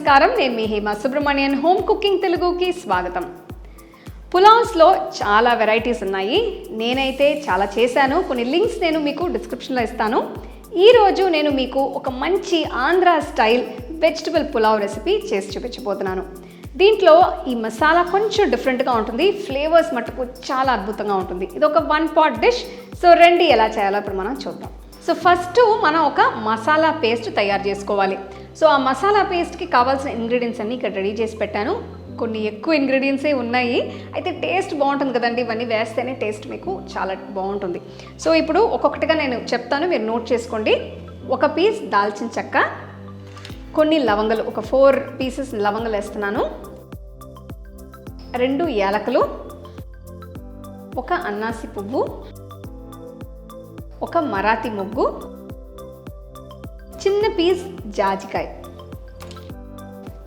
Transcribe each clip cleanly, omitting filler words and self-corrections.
నమస్కారం, నేను మీ Hema Subramanian. Home cooking తెలుగుకి స్వాగతం. పులావ్స్లో చాలా వెరైటీస్ ఉన్నాయి. నేనైతే చాలా చేశాను. కొన్ని లింక్స్ నేను మీకు డిస్క్రిప్షన్లో ఇస్తాను. ఈరోజు నేను మీకు ఒక మంచి Andhra style vegetable pulao recipe చేసి చూపించబోతున్నాను. దీంట్లో ఈ మసాలా కొంచెం డిఫరెంట్గా ఉంటుంది, ఫ్లేవర్స్ మటుకు చాలా అద్భుతంగా ఉంటుంది. ఇది ఒక 1 pot డిష్. సో రండి ఎలా చేయాలో ఇప్పుడు మనం చూద్దాం. సో ఫస్ట్ మనం ఒక మసాలా పేస్ట్ తయారు చేసుకోవాలి. సో ఆ మసాలా పేస్ట్కి కావాల్సిన ఇంగ్రీడియంట్స్ అన్నీ ఇక్కడ రెడీ చేసి పెట్టాను. కొన్ని ఎక్కువ ఇంగ్రీడియంట్సే ఉన్నాయి, అయితే టేస్ట్ బాగుంటుంది కదండి. ఇవన్నీ వేస్తేనే టేస్ట్ మీకు చాలా బాగుంటుంది. సో ఇప్పుడు ఒక్కొక్కటిగా నేను చెప్తాను, మీరు నోట్ చేసుకోండి. 1 పీస్ దాల్చిన చెక్క, కొన్ని లవంగలు, ఒక 4 పీసెస్ లవంగలు వేస్తున్నాను, 2 యాలకులు, 1 అన్నాసి పువ్వు, 1 మరాఠీ మొగ్గు, చిన్న పీస్ జాజికాయ,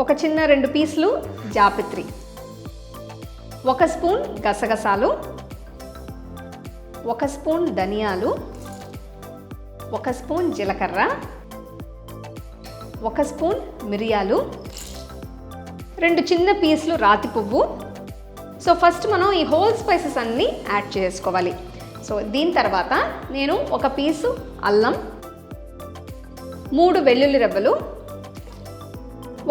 ఒక చిన్న 2 పీసులు జాపత్రి, 1 స్పూన్ గసగసాలు, 1 స్పూన్ ధనియాలు, 1 స్పూన్ జీలకర్ర, 1 స్పూన్ మిరియాలు, 2 చిన్న పీసులు రాతి పువ్వు. సో ఫస్ట్ మనం ఈ హోల్ స్పైసెస్ అన్నీ యాడ్ చేసుకోవాలి. సో దీని తర్వాత నేను 1 పీసు అల్లం, 3 వెల్లుల్లి రెబ్బలు,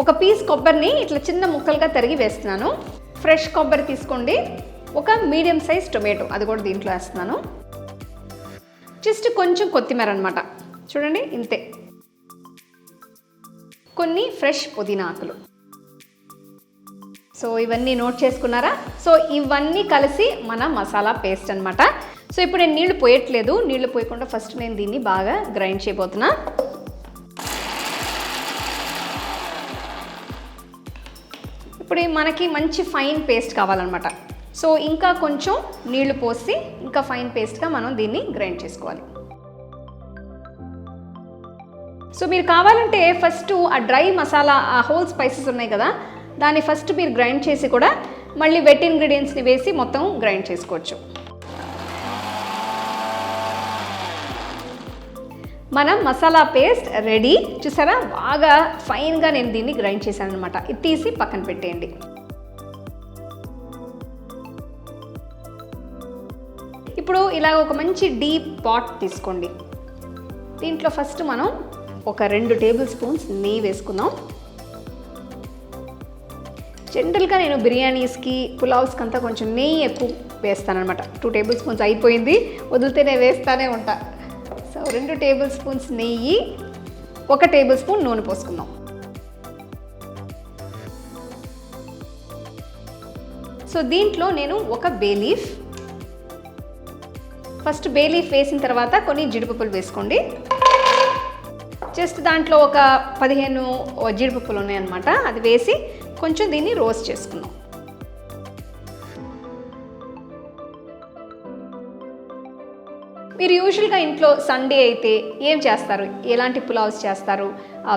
1 పీస్ కొబ్బరిని ఇట్లా చిన్న ముక్కలుగా తరిగి వేస్తున్నాను. ఫ్రెష్ కొబ్బరి తీసుకోండి. 1 మీడియం సైజ్ టొమాటో, అది కూడా దీంట్లో వేస్తున్నాను. జస్ట్ కొంచెం కొత్తిమీర అనమాట, చూడండి ఇంతే. కొన్ని ఫ్రెష్ పుదీనా ఆకులు. సో ఇవన్నీ నోట్ చేసుకున్నారా? సో ఇవన్నీ కలిసి మన మసాలా పేస్ట్ అనమాట. సో ఇప్పుడు నేను నీళ్లు పోయట్లేదు, నీళ్లు పోయకుండా ఫస్ట్ నేను దీన్ని బాగా గ్రైండ్ చేయబోతున్నా. ఇప్పుడు మనకి మంచి ఫైన్ పేస్ట్ కావాలన్నమాట. సో ఇంకా కొంచెం నీళ్లు పోసి ఇంకా ఫైన్ పేస్ట్గా మనం దీన్ని గ్రైండ్ చేసుకోవాలి. సో మీరు కావాలంటే ఫస్ట్ ఆ డ్రై మసాలా, ఆ హోల్ స్పైసెస్ ఉన్నాయి కదా, దాన్ని ఫస్ట్ మీరు గ్రైండ్ చేసి కూడా మళ్ళీ వెట్ ఇంగ్రీడియంట్స్ని వేసి మొత్తం గ్రైండ్ చేసుకోవచ్చు. మనం మసాలా పేస్ట్ రెడీ. చూసారా, బాగా ఫైన్గా నేను దీన్ని గ్రైండ్ చేశాను అనమాట. ఇది తీసి పక్కన పెట్టేయండి. ఇప్పుడు ఇలా ఒక మంచి డీప్ పాట్ తీసుకోండి. దీంట్లో ఫస్ట్ మనం ఒక 2 టేబుల్ స్పూన్స్ నెయ్యి వేసుకుందాం. జనరల్గా నేను బిర్యానీస్కి, పులావ్స్కి అంతా కొంచెం నెయ్యి ఎక్కువ వేస్తానమాట. 2 టేబుల్ స్పూన్స్ అయిపోయింది, వదిలితే నేను వేస్తూనే ఉంటా. సో 2 టేబుల్ స్పూన్స్ నెయ్యి, 1 టేబుల్ స్పూన్ నూనె పోసుకుందాం. సో దీంట్లో నేను 1 bay leaf, first bay leaf వేసిన తర్వాత కొన్ని జీడిపప్పులు వేసుకోండి. జస్ట్ దాంట్లో ఒక 15 జీడిపప్పులు ఉన్నాయన్నమాట, అది వేసి కొంచెం దీన్ని రోస్ట్ చేసుకుందాం. మీరు యూజువల్గా ఇంట్లో సండే అయితే ఏం చేస్తారు? ఎలాంటి పులావ్స్ చేస్తారు?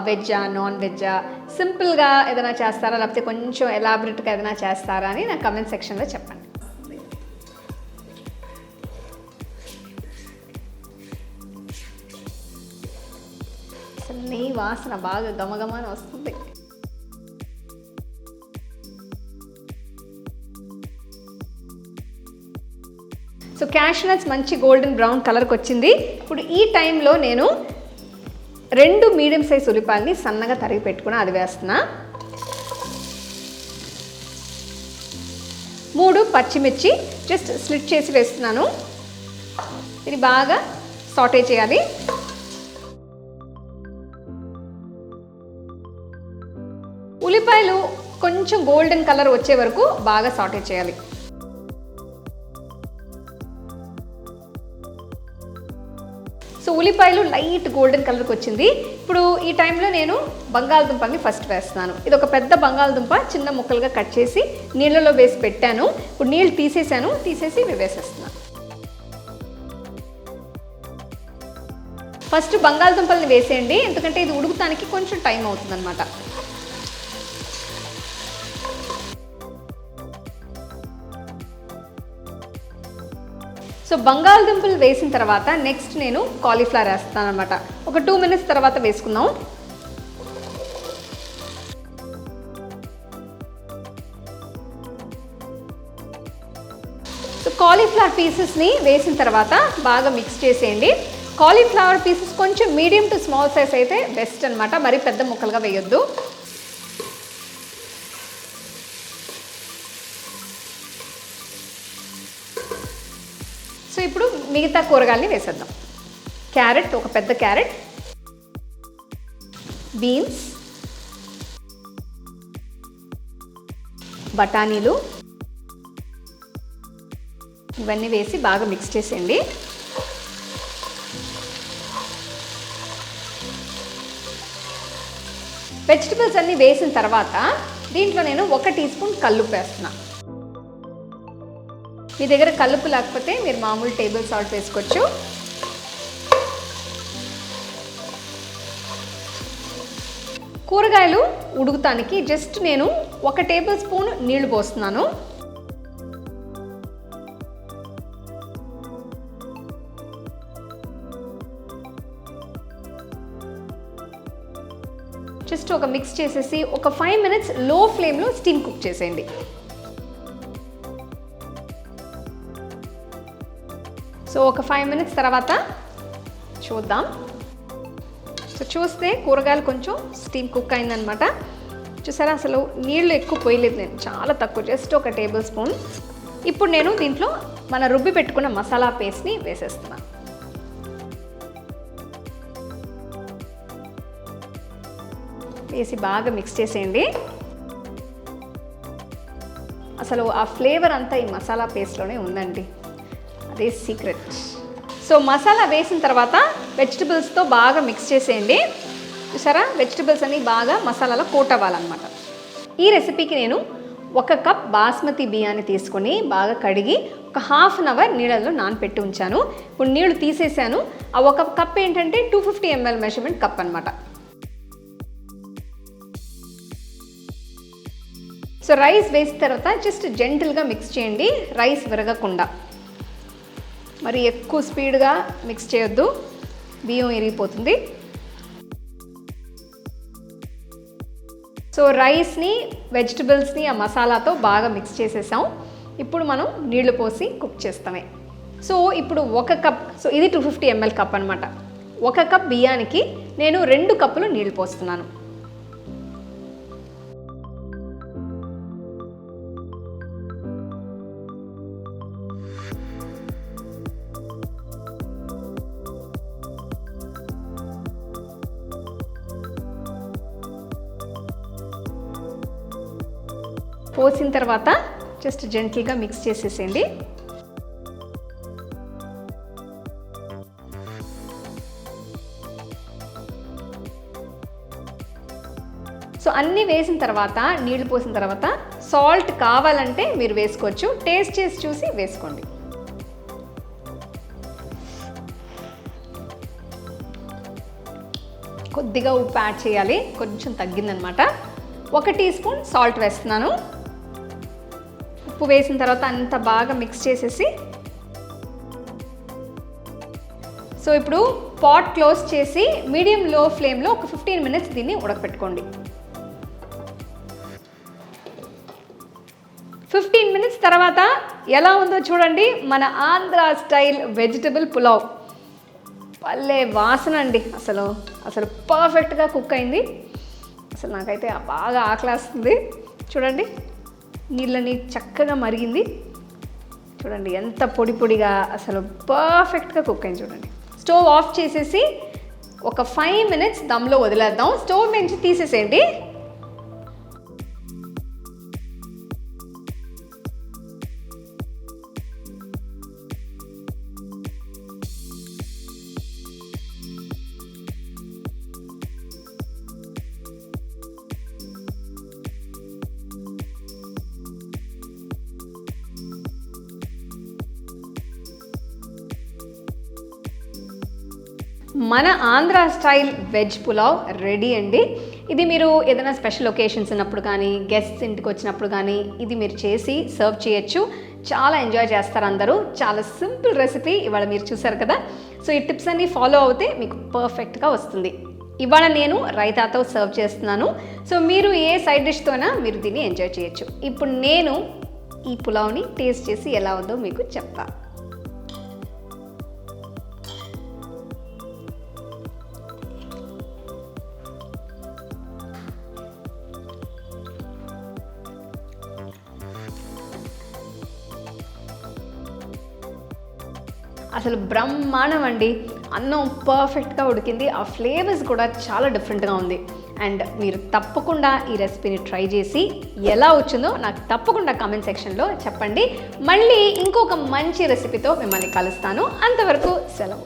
వెజ్జా, నాన్ వెజ్జా, సింపుల్గా ఏదైనా చేస్తారా, లేకపోతే కొంచెం ఎలాబరేట్గా ఏదైనా చేస్తారా అని నా కమెంట్ సెక్షన్లో చెప్పండి. అసలు నెయ్యి వాసన బాగా గమగమని వస్తుంది. సో క్యాష్యూ నట్స్ మంచి గోల్డెన్ బ్రౌన్ కలర్కి వచ్చింది. ఇప్పుడు ఈ టైంలో నేను 2 మీడియం సైజ్ ఉల్లిపాయలని సన్నగా తరిగి పెట్టుకుని అది వేస్తున్నా. 3 పచ్చిమిర్చి జస్ట్ స్లిట్ చేసి వేస్తున్నాను. ఇది బాగా సాటే చేయాలి. ఉల్లిపాయలు కొంచెం గోల్డెన్ కలర్ వచ్చే వరకు బాగా సాటే చేయాలి. సో ఉల్లిపాయలు లైట్ గోల్డెన్ కలర్కి వచ్చింది. ఇప్పుడు ఈ టైంలో నేను బంగాళదుంపల్ని ఫస్ట్ వేస్తున్నాను. ఇది ఒక పెద్ద బంగాళదుంప చిన్న ముక్కలుగా కట్ చేసి నీళ్ళలో వేసి పెట్టాను. ఇప్పుడు నీళ్ళు తీసేసాను, తీసేసి ఇవి వేసేస్తున్నాను. ఫస్ట్ బంగాళదుంపల్ని వేసేయండి, ఎందుకంటే ఇది ఉడుకుతానికి కొంచెం టైం అవుతుందన్నమాట. సో బంగాళదుంపలు వేసిన తర్వాత నెక్స్ట్ నేను కాలీఫ్లవర్ వేస్తాను అనమాట. ఒక 2 minutes తర్వాత వేసుకుందాం. సో కాలీఫ్లవర్ పీసెస్ని వేసిన తర్వాత బాగా మిక్స్ చేసేయండి. కాలీఫ్లవర్ పీసెస్ కొంచెం మీడియం టు స్మాల్ సైజ్ అయితే బెస్ట్ అనమాట, మరీ పెద్ద ముక్కలుగా వేయొద్దు. సో ఇప్పుడు మిగతా కూరగాయలని వేసేద్దాం. క్యారెట్, ఒక పెద్ద క్యారెట్, బీన్స్, బఠానీలు, ఇవన్నీ వేసి బాగా మిక్స్ చేసేయండి. వెజిటబుల్స్ అన్నీ వేసిన తర్వాత దీంట్లో నేను 1 టీ స్పూన్ కల్లుప్పు వేస్తున్నా. మీ దగ్గర కల్లుప్పు లేకపోతే మీరు మామూలు టేబుల్ సాల్ట్ వేసుకోవచ్చు. కూరగాయలు ఉడుకుతానికి జస్ట్ నేను 1 టేబుల్ స్పూన్ నీళ్లు పోస్తున్నాను. జస్ట్ ఒక మిక్స్ చేసేసి ఒక 5 మినిట్స్ లో ఫ్లేమ్లో స్టీమ్ కుక్ చేసేయండి. సో ఒక 5 మినిట్స్ తర్వాత చూద్దాం. సో చూస్తే కూరగాయలు కొంచెం స్టీమ్ కుక్ అయిందనమాట. చూసారా, అసలు నీళ్ళు ఎక్కువ పోయలేదు నేను, చాలా తక్కువ, జస్ట్ 1 టేబుల్ స్పూన్. ఇప్పుడు నేను దీంట్లో మన రుబ్బి పెట్టుకున్న మసాలా పేస్ట్ని వేసేస్తున్నాను. వేసి బాగా మిక్స్ చేసేయండి. అసలు ఆ ఫ్లేవర్ అంతా ఈ మసాలా పేస్ట్లోనే ఉందండి, అదే సీక్రెట్. సో మసాలా వేసిన తర్వాత వెజిటబుల్స్తో బాగా మిక్స్ చేసేయండి. చూసారా, వెజిటబుల్స్ అన్నీ బాగా మసాలాలో కోట్ అవ్వాలన్నమాట. ఈ రెసిపీకి నేను 1 కప్ బాస్మతి బియ్యాన్ని తీసుకొని బాగా కడిగి ఒక ½ అన్ అవర్ నీళ్ళల్లో నానపెట్టి ఉంచాను. ఇప్పుడు నీళ్లు తీసేసాను. ఆ 1 కప్ ఏంటంటే 250 ml మెజర్మెంట్ కప్ అనమాట. సో రైస్ వేసిన తర్వాత జస్ట్ జెంటిల్గా మిక్స్ చేయండి, రైస్ విరగకుండా. మరి ఎక్కువ స్పీడ్గా మిక్స్ చేయొద్దు, బియ్యం ఇరిగిపోతుంది. సో రైస్ని, వెజిటబుల్స్ని ఆ మసాలాతో బాగా మిక్స్ చేసేసాం. ఇప్పుడు మనం నీళ్లు పోసి కుక్ చేస్తామే. సో ఇప్పుడు 1 కప్, సో ఇది 250 ml కప్ అనమాట. 1 కప్ బియ్యానికి నేను 2 కప్పులు నీళ్లు పోస్తున్నాను. పోసిన తర్వాత జస్ట్ జెంటిల్గా మిక్స్ చేసేసేయండి. సో అన్నీ వేసిన తర్వాత, నీళ్లు పోసిన తర్వాత సాల్ట్ కావాలంటే మీరు వేసుకోవచ్చు, టేస్ట్ చేసి చూసి వేసుకోండి. కొద్దిగా ఉప్పు యాడ్ చేయాలి, కొంచెం తగ్గిందనమాట. 1 టీ స్పూన్ సాల్ట్ వేస్తున్నాను. ఉప్పు వేసిన తర్వాత అంతా బాగా మిక్స్ చేసేసి, సో ఇప్పుడు పాట్ క్లోజ్ చేసి మీడియం లో ఫ్లేమ్లో ఒక 15 మినిట్స్ దీన్ని ఉడకపెట్టుకోండి. 15 మినిట్స్ తర్వాత ఎలా ఉందో చూడండి, మన ఆంధ్ర స్టైల్ వెజిటబుల్ పులావ్. భలే వాసన అండి, అసలు పర్ఫెక్ట్గా కుక్ అయింది. అసలు నాకైతే బాగా ఆకలేస్తుంది. చూడండి, నీళ్ళని చక్కగా మరిగింది. చూడండి ఎంత పొడి పొడిగా, అసలు పర్ఫెక్ట్గా కుక్ అయింది. చూడండి, స్టవ్ ఆఫ్ చేసేసి ఒక 5 మినిట్స్ దమ్లో వదిలేద్దాం. స్టవ్ నుంచి తీసేసేయండి. మన Andhra style veg pulao ready అండి. ఇది మీరు ఏదైనా స్పెషల్ ఒకేషన్స్ ఉన్నప్పుడు కానీ, గెస్ట్స్ ఇంటికి వచ్చినప్పుడు కానీ ఇది మీరు చేసి సర్వ్ చేయొచ్చు. చాలా ఎంజాయ్ చేస్తారు అందరూ. చాలా సింపుల్ రెసిపీ ఇవాళ మీరు చూసారు కదా. సో ఈ టిప్స్ అన్నీ ఫాలో అవుతే మీకు పర్ఫెక్ట్గా వస్తుంది. ఇవాళ నేను రైతాతో సర్వ్ చేస్తున్నాను. సో మీరు ఏ సైడ్ డిష్తోనా మీరు దీన్ని ఎంజాయ్ చేయొచ్చు. ఇప్పుడు నేను ఈ పులావ్ని టేస్ట్ చేసి ఎలా ఉందో మీకు చెప్తా. అసలు బ్రహ్మాండం అండి. అన్నం పర్ఫెక్ట్గా ఉడికింది, ఆ ఫ్లేవర్స్ కూడా చాలా డిఫరెంట్గా ఉంది. అండ్ మీరు తప్పకుండా ఈ రెసిపీని ట్రై చేసి ఎలా వచ్చిందో నాకు తప్పకుండా కామెంట్ సెక్షన్లో చెప్పండి. మళ్ళీ ఇంకొక మంచి రెసిపీతో మిమ్మల్ని కలుస్తాను. అంతవరకు సెలవు.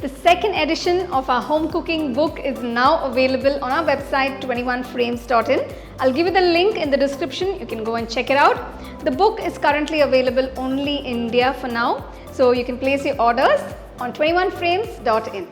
The second edition of our home cooking book is now available on our website 21frames.in. I'll give you the link in the description. You can go and check it out. The book is currently available only in India for now, so you can place your orders on 21frames.in.